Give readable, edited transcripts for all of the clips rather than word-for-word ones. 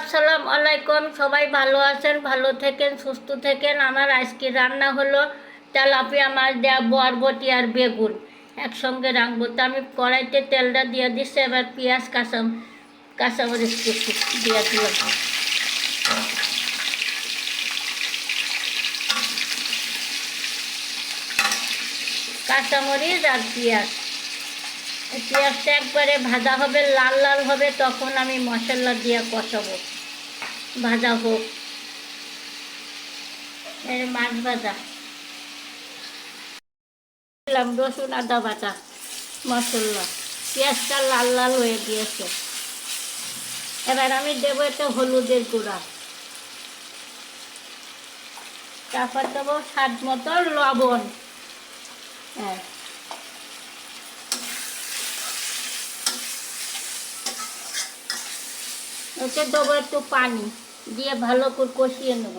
আসসালামু আলাইকুম। সবাই ভালো আছেন, ভালো থাকেন, সুস্থ থাকেন। আমার আজকে রান্না হলো তেলাপিয়া মাছ দেওয়া বরবটি আর বেগুন একসঙ্গে রাখবো। তো আমি কড়াইতে তেলটা দিয়ে দিচ্ছি। এবার পেঁয়াজ কাঁচামরিচ কুচি দিয়ে দিলাম। কাঁচামরিচ আর পেঁয়াজটা একবারে ভাজা হবে, লাল লাল হবে, তখন আমি মশলা দিয়ে কষাবো। ভাজা হোক, এর মাছ ভাজা দিলাম, রসুন আদা বাটা মশলা, পেঁয়াজটা লাল লাল হয়ে গিয়েছে। এবার আমি দেবো একটা হলুদের গুঁড়া, তারপর দেবো স্বাদ মতো লবণ। হ্যাঁ, এতে দেবো একটু পানি দিয়ে ভালো করে কষিয়ে নেব।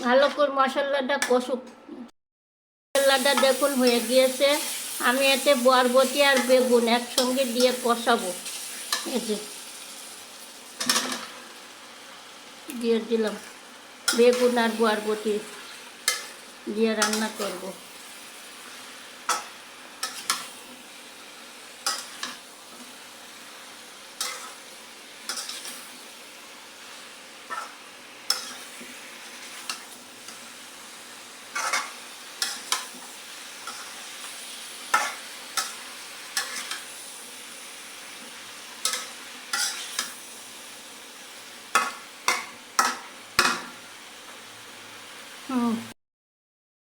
ভালো করে মশলাটা কষুক। মশলাটা দেখুন হয়ে গিয়েছে। আমি এতে বরবটি আর বেগুন একসঙ্গে দিয়ে কষাবো। এই যে দিয়ে দিলাম, বেগুন আর বরবটি দিয়ে রান্না করব।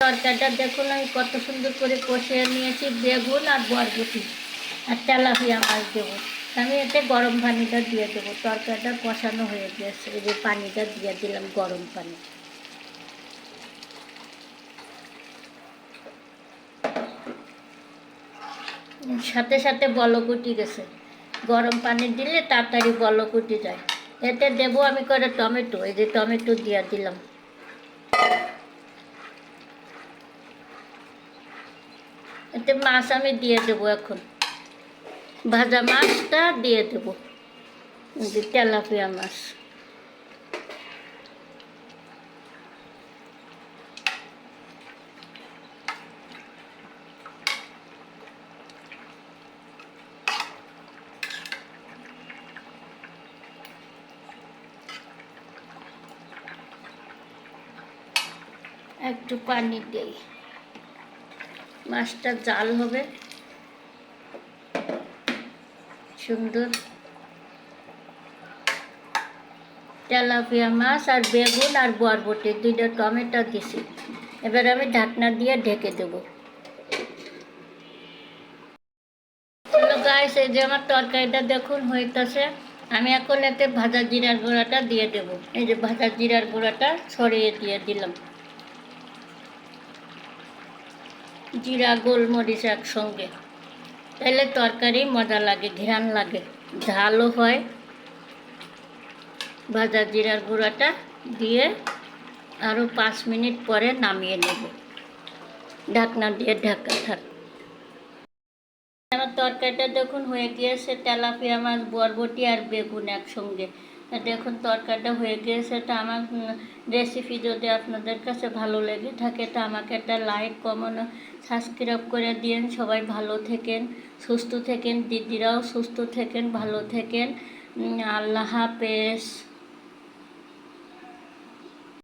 তরকারিটা দেখুন আমি কত সুন্দর করে কষিয়ে নিয়েছি। বেগুন আর বরবটি আর তেলাপিয়া মাছ দেবো। আমি এতে গরম পানিটা দিয়ে দেবো। তরকারিটা কষানো হয়ে গেছে, এই যে পানিটা দিয়ে দিলাম, গরম পানি। সাথে সাথে বলক উঠে গেছে। গরম পানি দিলে তাড়াতাড়ি বলক উঠে যায়। এতে দেবো আমি করে টমেটো, এই যে টমেটো দিয়ে দিলাম। এতে মাছ আমি দিয়ে দেবো, এখন ভাজা মাছটা দিয়ে দেবো, এই যে তেলাপিয়া মাছ। একটু পানি দিই, মাছটা জাল হবে সুন্দর। তেলাপিয়া মাছ আর বেগুন আর বরবটি, দুইটা টমেটো দিছি। এবার আমি ঢাকনা দিয়ে ঢেকে দেবো। হ্যালো গাইস, এই যে আমার তরকারিটা দেখুন হইতেছে। আমি এখন এতে ভাজা জিরার গুঁড়াটা দিয়ে দেবো। এই যে ভাজা জিরার গুঁড়াটা ছড়িয়ে দিয়ে দিলাম। জিরা গোলমরিচ একসঙ্গে, তাহলে তরকারি মজা লাগে, ঘ্রাণ লাগে, ঝালও হয়। ভাজা জিরার গুঁড়াটা দিয়ে আরও 5 মিনিট পরে নামিয়ে নেব। ঢাকনা দিয়ে ঢাকা থাক। আমার তরকারিটা দেখুন হয়ে গিয়েছে, তেলাপিয়া মাছ বরবটি আর বেগুন একসঙ্গে। দেখুন তরকারিটা হয়ে গিয়েছে। তা আমার রেসিপি যদি আপনাদের কাছে ভালো লেগে থাকে তা আমাকে একটা লাইক, কমেন্ট, সাবস্ক্রাইব করে দিন। সবাই ভালো থেকেন, সুস্থ থেকেন, দিদিরাও সুস্থ থেকেন, ভালো থেকেন। আল্লাহ হাফেজ।